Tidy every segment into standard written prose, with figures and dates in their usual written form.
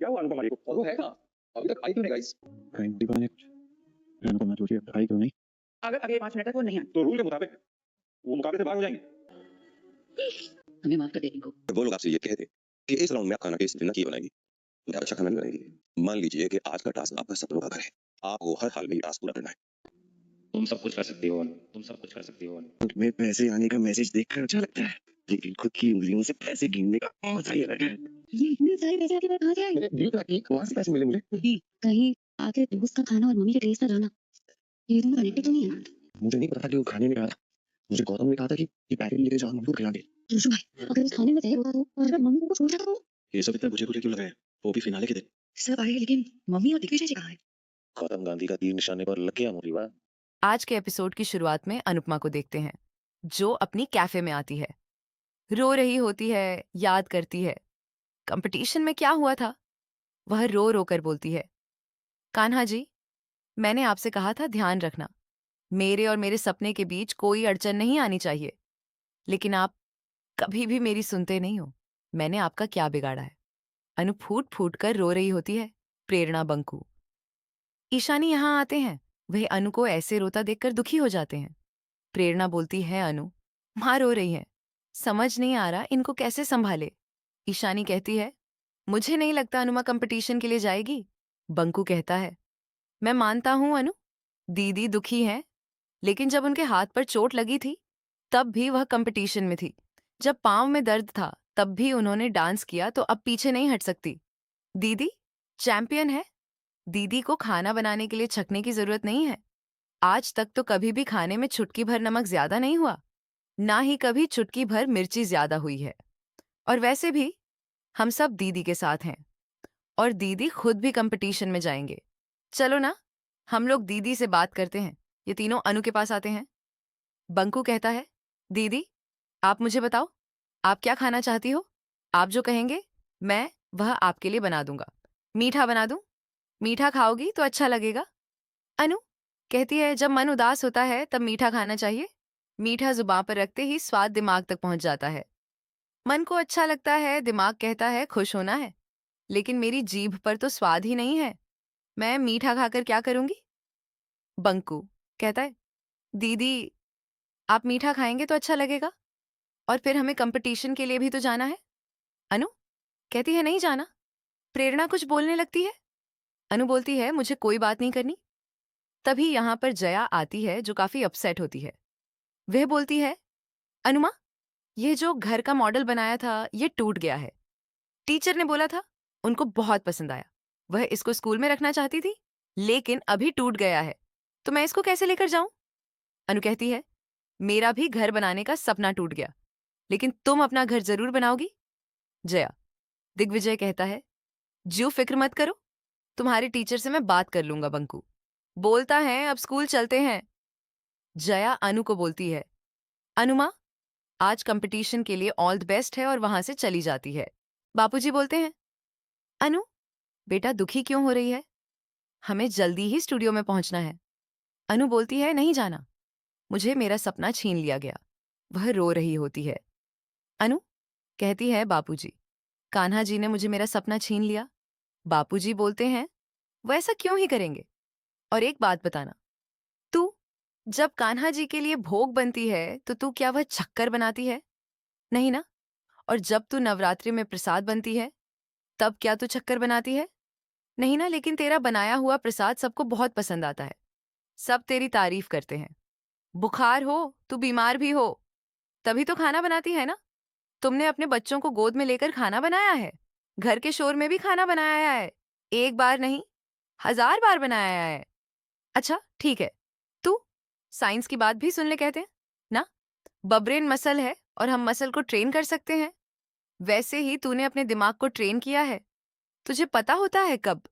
क्या हुआ अनुपमा जी को? और वो है कहाँ? अभी तक आई क्यों नहीं गाइस? कहीं मोदी बहाने कुछ अनुपमा जोशी आई क्यों नहीं? अगर अगले 5 मिनट तक वो नहीं आए तो रूल के मुताबिक वो मुकाबले से बाहर हो जाएंगे। हमें माफ कर दे इनको। वो लोग आपसे ये कहते कि इस राउंड में आप खाना टेस्ट डिनर की बनाएंगी, तो आप अच्छा खाना नहीं बनाएंगी। मान लीजिए कि आज का टास्क आपका सपनों का घर है, आपको हर हाल में ये टास्क पूरा करना है। तुम सब कुछ कर सकती हो, तुम सब कुछ कर सकती हो। तुम्हें पैसे आने का मैसेज देखकर अच्छा लगता है, लेकिन खुद की उंगलियों से पैसे गिनने का मजा ही अलग है। ये इतने सारे पैसे आपके पास कहाँ से आए? मैंने ड्यू था कि वहाँ से पैसे मिले मुझे। कहीं आके दोस्त का खाना और मम्मी के टेस्ट का जाना ये दोनों कनेक्टेड तो नहीं है ना? मुझे नहीं पता था कि वो खाने में कहा था। मुझे गौतम ने कहा था कि पैकेट लेके जाओ, मजदूर खिला दे। जोशु भाई अगर उस खाने में जहर होता तो और अगर मम्मी को छोड़ जाता तो ये सब इतना मुझे क्यों लगा है? वो भी फिनाले के दिन। सब आए लेकिन मम्मी और दिग्विजय जी कहाँ है? गौतम गांधी का तीर निशाने पर लग गया मोरी। वाह, आज के एपिसोड की शुरुआत में अनुपमा को देखते हैं, जो अपनी कैफे में आती है, रो रही होती है, याद करती है कंपटीशन में क्या हुआ था। वह रो रो कर बोलती है, कान्हा जी, मैंने आपसे कहा था ध्यान रखना, मेरे और मेरे सपने के बीच कोई अड़चन नहीं आनी चाहिए, लेकिन आप कभी भी मेरी सुनते नहीं हो। मैंने आपका क्या बिगाड़ा है? अनु फूट फूट कर रो रही होती है। प्रेरणा, बंकू, ईशानी यहाँ आते हैं। वह अनु को ऐसे रोता देखकर दुखी हो जाते हैं। प्रेरणा बोलती है, अनु माँ रो रही है, समझ नहीं आ रहा इनको कैसे संभाले। ईशानी कहती है, मुझे नहीं लगता अनुमा कंपटीशन के लिए जाएगी। बंकू कहता है, मैं मानता हूं अनु, दीदी दुखी हैं, लेकिन जब उनके हाथ पर चोट लगी थी तब भी वह कंपटीशन में थी। जब पांव में दर्द था तब भी उन्होंने डांस किया, तो अब पीछे नहीं हट सकती। दीदी चैंपियन है, दीदी को खाना बनाने के लिए छकने की जरूरत नहीं है। आज तक तो कभी भी खाने में चुटकी भर नमक ज्यादा नहीं हुआ, ना ही कभी चुटकी भर मिर्ची ज्यादा हुई है। और वैसे भी हम सब दीदी के साथ हैं और दीदी खुद भी कंपटीशन में जाएंगे। चलो ना, हम लोग दीदी से बात करते हैं। ये तीनों अनु के पास आते हैं। बंकू कहता है, दीदी आप मुझे बताओ, आप क्या खाना चाहती हो? आप जो कहेंगे मैं वह आपके लिए बना दूंगा। मीठा बना दूं? मीठा खाओगी तो अच्छा लगेगा। अनु कहती है, जब मन उदास होता है तब मीठा खाना चाहिए। मीठा जुबान पर रखते ही स्वाद दिमाग तक पहुंच जाता है। मन को अच्छा लगता है, दिमाग कहता है खुश होना है, लेकिन मेरी जीभ पर तो स्वाद ही नहीं है। मैं मीठा खाकर क्या करूंगी? बंकू कहता है, दीदी आप मीठा खाएंगे तो अच्छा लगेगा, और फिर हमें कंपटीशन के लिए भी तो जाना है। अनु कहती है, नहीं जाना। प्रेरणा कुछ बोलने लगती है। अनु बोलती है, मुझे कोई बात नहीं करनी। तभी यहां पर जया आती है, जो काफी अपसेट होती है। वह बोलती है, अनुमा, ये जो घर का मॉडल बनाया था ये टूट गया है। टीचर ने बोला था, उनको बहुत पसंद आया, वह इसको स्कूल में रखना चाहती थी, लेकिन अभी टूट गया है, तो मैं इसको कैसे लेकर जाऊं? अनु कहती है, मेरा भी घर बनाने का सपना टूट गया, लेकिन तुम अपना घर जरूर बनाओगी। जया। दिग्विजय कहता है, ज्यों फिक्र मत करो, तुम्हारे टीचर से मैं बात कर लूंगा। बंकू बोलता है, अब स्कूल चलते हैं। जया अनु को बोलती है, अनुमा आज कंपटीशन के लिए ऑल द बेस्ट है, और वहां से चली जाती है। बापूजी बोलते हैं, अनु बेटा दुखी क्यों हो रही है? हमें जल्दी ही स्टूडियो में पहुंचना है। अनु बोलती है, नहीं जाना, मुझे मेरा सपना छीन लिया गया। वह रो रही होती है। अनु कहती है, बापूजी, कान्हा जी ने मुझे मेरा सपना छीन लिया। बापूजी बोलते हैं, वो ऐसा क्यों ही करेंगे? और एक बात बताना, तू जब कान्हा जी के लिए भोग बनती है तो तू क्या वह शक्कर बनाती है? नहीं ना। और जब तू नवरात्रि में प्रसाद बनती है तब क्या तू शक्कर बनाती है? नहीं ना। लेकिन तेरा बनाया हुआ प्रसाद सबको बहुत पसंद आता है, सब तेरी तारीफ करते हैं। बुखार हो, तू बीमार भी हो, तभी तो खाना बनाती है ना। तुमने अपने बच्चों को गोद में लेकर खाना बनाया है, घर के शोर में भी खाना बनाया है, एक बार नहीं 1000 बार बनाया है। अच्छा ठीक है, तू साइंस की बात भी सुन ले, कहते हैं ना, बब्रेन मसल है और हम मसल को ट्रेन कर सकते हैं। वैसे ही तूने अपने दिमाग को ट्रेन किया है। तुझे पता होता है कब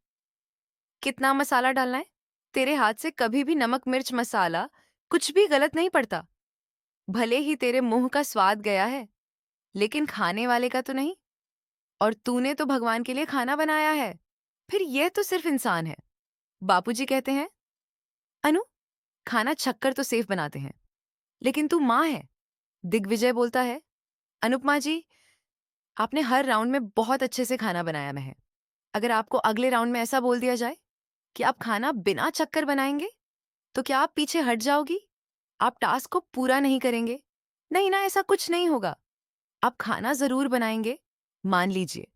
कितना मसाला डालना है। तेरे हाथ से कभी भी नमक मिर्च मसाला कुछ भी गलत नहीं पड़ता। भले ही तेरे मुंह का स्वाद गया है, लेकिन खाने वाले का तो नहीं। और तूने तो भगवान के लिए खाना बनाया है, फिर यह तो सिर्फ इंसान है। बापूजी कहते हैं, अनु खाना छक्कर तो सेफ बनाते हैं, लेकिन तू माँ है। दिग्विजय बोलता है, अनुपमा जी, आपने हर राउंड में बहुत अच्छे से खाना बनाया है। अगर आपको अगले राउंड में ऐसा बोल दिया जाए कि आप खाना बिना चक्कर बनाएंगे, तो क्या आप पीछे हट जाओगी? आप टास्क को पूरा नहीं करेंगे? नहीं ना, ऐसा कुछ नहीं होगा। आप खाना जरूर बनाएंगे। मान लीजिए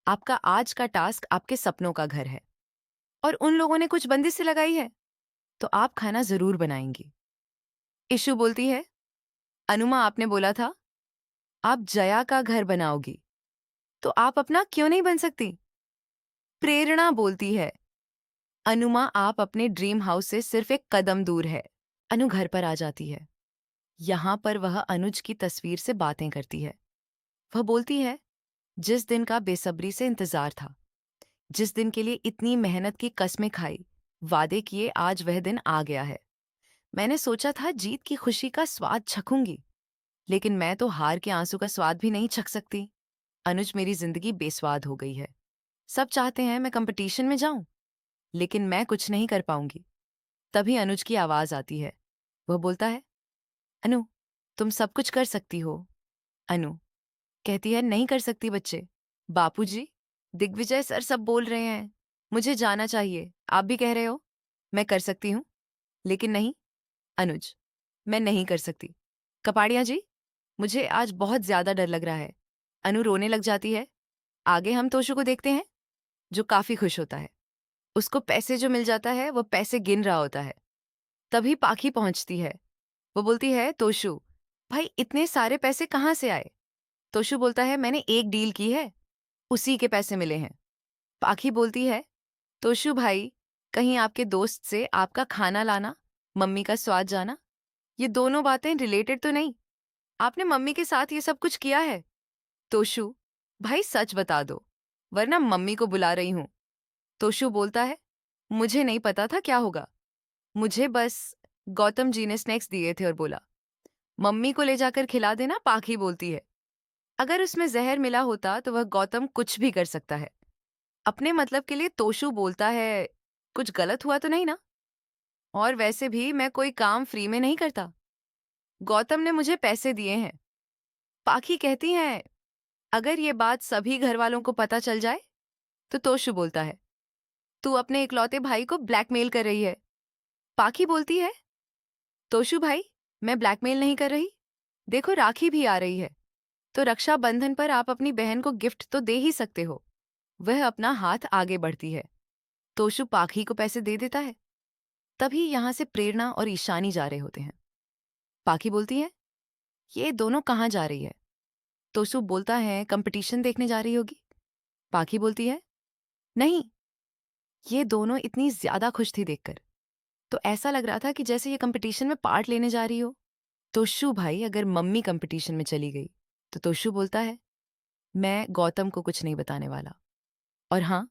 आपका आज का टास्क आपके सपनों का घर है और उन लोगों ने कुछ बंदिश लगाई है, तो आप खाना जरूर बनाएंगी। इशू बोलती है, अनुमा आपने बोला था आप जया का घर बनाओगी, तो आप अपना क्यों नहीं बन सकती? प्रेरणा बोलती है, अनुमा आप अपने ड्रीम हाउस से सिर्फ एक कदम दूर है। अनु घर पर आ जाती है। यहां पर वह अनुज की तस्वीर से बातें करती है। वह बोलती है, जिस दिन का बेसब्री से इंतजार था, जिस दिन के लिए इतनी मेहनत की कस्में खाई, वादे किए, आज वह दिन आ गया है। मैंने सोचा था जीत की खुशी का स्वाद चखूंगी, लेकिन मैं तो हार के आंसू का स्वाद भी नहीं चख सकती। अनुज, मेरी जिंदगी बेस्वाद हो गई है। सब चाहते हैं मैं कंपटीशन में जाऊं, लेकिन मैं कुछ नहीं कर पाऊंगी। तभी अनुज की आवाज आती है। वह बोलता है, अनु तुम सब कुछ कर सकती हो। अनु कहती है, नहीं कर सकती बच्चे। बापूजी, दिग्विजय सर सब बोल रहे हैं, मुझे जाना चाहिए। आप भी कह रहे हो मैं कर सकती हूं, लेकिन नहीं। अनुज, मैं नहीं कर सकती। कपाड़िया जी, मुझे आज बहुत ज्यादा डर लग रहा है। अनु रोने लग जाती है। आगे हम तोशु को देखते हैं, जो काफी खुश होता है। उसको पैसे जो मिल जाता है, वो पैसे गिन रहा होता है। तभी पाखी पहुंचती है। वो बोलती है, तोशु भाई इतने सारे पैसे कहाँ से आए? तोशु बोलता है, मैंने एक डील की है, उसी के पैसे मिले हैं। पाखी बोलती है, तोशु भाई कहीं आपके दोस्त से आपका खाना लाना, मम्मी का स्वाद जाना, ये दोनों बातें रिलेटेड तो नहीं? आपने मम्मी के साथ ये सब कुछ किया है? तोशु भाई सच बता दो, वरना मम्मी को बुला रही हूं। तोशु बोलता है, मुझे नहीं पता था क्या होगा, मुझे बस गौतम जी ने स्नैक्स दिए थे और बोला मम्मी को ले जाकर खिला देना। पाखी बोलती है, अगर उसमें जहर मिला होता तो वह गौतम कुछ भी कर सकता है। अपने मतलब के लिए तोशु बोलता है, कुछ गलत हुआ तो नहीं ना? और वैसे भी मैं कोई काम फ्री में नहीं करता, गौतम ने मुझे पैसे दिए हैं। पाखी कहती है, अगर ये बात सभी घर वालों को पता चल जाए? तो तोशु बोलता है, तू अपने इकलौते भाई को ब्लैकमेल कर रही है। पाखी बोलती है, तोशु भाई मैं ब्लैकमेल नहीं कर रही, देखो राखी भी आ रही है, तो रक्षाबंधन पर आप अपनी बहन को गिफ्ट तो दे ही सकते हो। वह अपना हाथ आगे बढ़ती है। तोशु पाखी को पैसे दे देता है। तभी यहां से प्रेरणा और ईशानी जा रहे होते हैं। पाखी बोलती है, ये दोनों कहाँ जा रही है? तोशु बोलता है, कंपटीशन देखने जा रही होगी। पाखी बोलती है, नहीं, ये दोनों इतनी ज्यादा खुश थी देखकर, तो ऐसा लग रहा था कि जैसे ये कंपटीशन में पार्ट लेने जा रही हो। तोशु भाई, अगर मम्मी कंपटीशन में चली गई तो तोशु बोलता है, मैं गौतम को कुछ नहीं बताने वाला। और हाँ,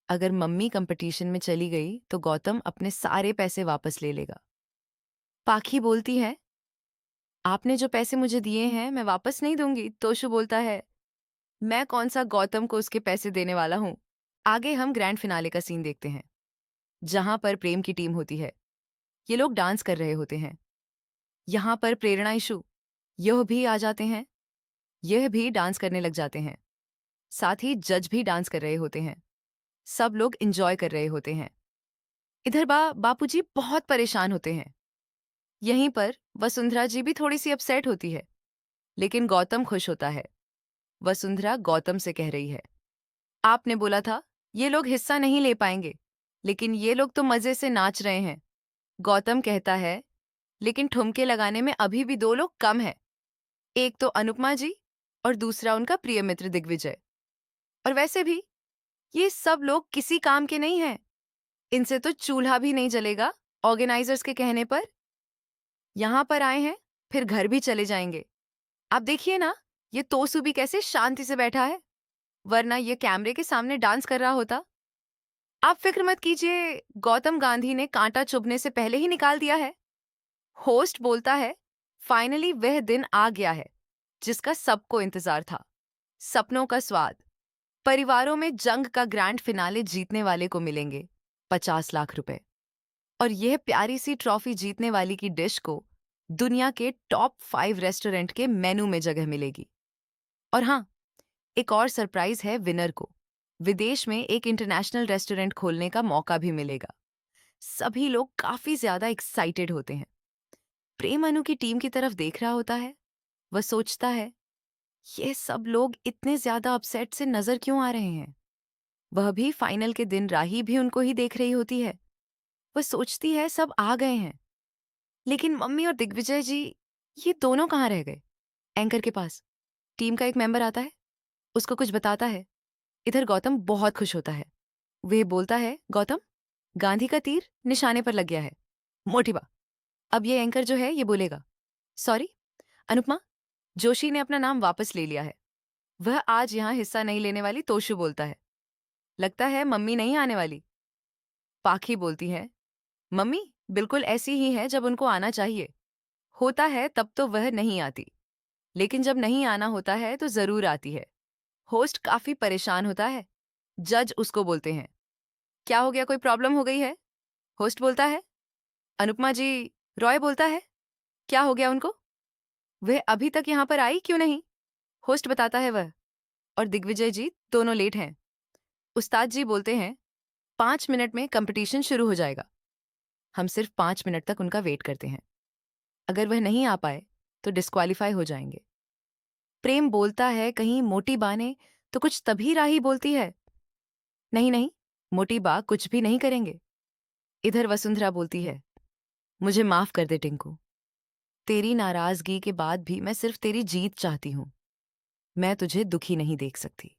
अगर मम्मी कंपटीशन में चली गई तो गौतम अपने सारे पैसे वापस ले लेगा। पाखी बोलती है, आपने जो पैसे मुझे दिए हैं मैं वापस नहीं दूंगी। तोशु बोलता है, मैं कौन सा गौतम को उसके पैसे देने वाला हूं। आगे हम ग्रैंड फिनाले का सीन देखते हैं, जहां पर प्रेम की टीम होती है। ये लोग डांस कर रहे होते हैं। यहां पर प्रेरणा, इशू, यह भी आ जाते हैं। यह भी डांस करने लग जाते हैं। साथ ही जज भी डांस कर रहे होते हैं। सब लोग एंजॉय कर रहे होते हैं। इधर बापूजी बहुत परेशान होते हैं। यहीं पर वसुंधरा जी भी थोड़ी सी अपसेट होती है, लेकिन गौतम खुश होता है। वसुंधरा गौतम से कह रही है, आपने बोला था ये लोग हिस्सा नहीं ले पाएंगे, लेकिन ये लोग तो मजे से नाच रहे हैं। गौतम कहता है, लेकिन ठुमके लगाने में अभी भी दो लोग कम है, एक तो अनुपमा जी और दूसरा उनका प्रिय मित्र दिग्विजय। और वैसे भी ये सब लोग किसी काम के नहीं हैं, इनसे तो चूल्हा भी नहीं जलेगा ऑर्गेनाइजर्स के कहने पर। यहां पर आए हैं, फिर घर भी चले जाएंगे। आप देखिए ना, ये तोसु भी कैसे शांति से बैठा है, वरना ये कैमरे के सामने डांस कर रहा होता। आप फिक्र मत कीजिए, गौतम गांधी ने कांटा चुभने से पहले ही निकाल दिया है। होस्ट बोलता है, फाइनली वह दिन आ गया है जिसका सबको इंतजार था। सपनों का स्वाद। परिवारों में जंग का ग्रैंड फिनाले जीतने वाले को मिलेंगे 50 लाख रुपए, और यह प्यारी सी ट्रॉफी जीतने वाली की डिश को दुनिया के टॉप 5 रेस्टोरेंट के मेनू में जगह मिलेगी। और हाँ, एक और सरप्राइज है विनर को, विदेश में एक इंटरनेशनल रेस्टोरेंट खोलने का मौका भी मिलेगा। सभी लोग काफी ज्यादा एक्साइटेड होते हैं। प्रेम अनु की टीम की तरफ देख रहा होता है। वह सोचता है, ये सब लोग इतने ज्यादा अपसेट से नजर क्यों आ रहे हैं? वह भी फाइनल के दिन राही भी उनको ही देख रही होती है। वह सोचती है सब आ गए हैं, लेकिन मम्मी और दिग्विजय जी, ये दोनों कहाँ रह गए? एंकर के पास टीम का एक मेंबर आता है, उसको कुछ बताता है। इधर गौतम बहुत खुश होता है। वह बोलता है, गौतम, गांधी का तीर निशाने पर लग गया है। मोटी बात। अब ये एंकर जो है ये बोलेगा, सॉरी अनुपमा, जोशी ने अपना नाम वापस ले लिया है। वह आज यहाँ हिस्सा नहीं लेने वाली तोशु बोलता है। लगता है मम्मी नहीं आने वाली। पाखी बोलती है, मम्मी बिल्कुल ऐसी ही है जब उनको आना चाहिए होता है तब तो वह नहीं आती, लेकिन जब नहीं आना होता है तो जरूर आती है। होस्ट काफी परेशान होता है। जज उसको बोलते हैं, क्या हो गया, कोई प्रॉब्लम हो गई है? होस्ट बोलता है, अनुपमा जी। रॉय बोलता है, क्या हो गया उनको? वह अभी तक यहाँ पर आई क्यों नहीं? होस्ट बताता है वह और दिग्विजय जी दोनों लेट हैं। उस्ताद जी बोलते हैं, 5 मिनट में कंपटीशन शुरू हो जाएगा। हम सिर्फ 5 मिनट तक उनका वेट करते हैं। अगर वह नहीं आ पाए तो डिस्क्वालीफाई हो जाएंगे। प्रेम बोलता है, कहीं मोटी बा ने तो कुछ तभी राही बोलती है, नहीं नहीं, मोटी बा कुछ भी नहीं करेंगे। इधर वसुंधरा बोलती है, मुझे माफ कर दे टिंकू, तेरी नाराजगी के बाद भी मैं सिर्फ तेरी जीत चाहती हूं। मैं तुझे दुखी नहीं देख सकती।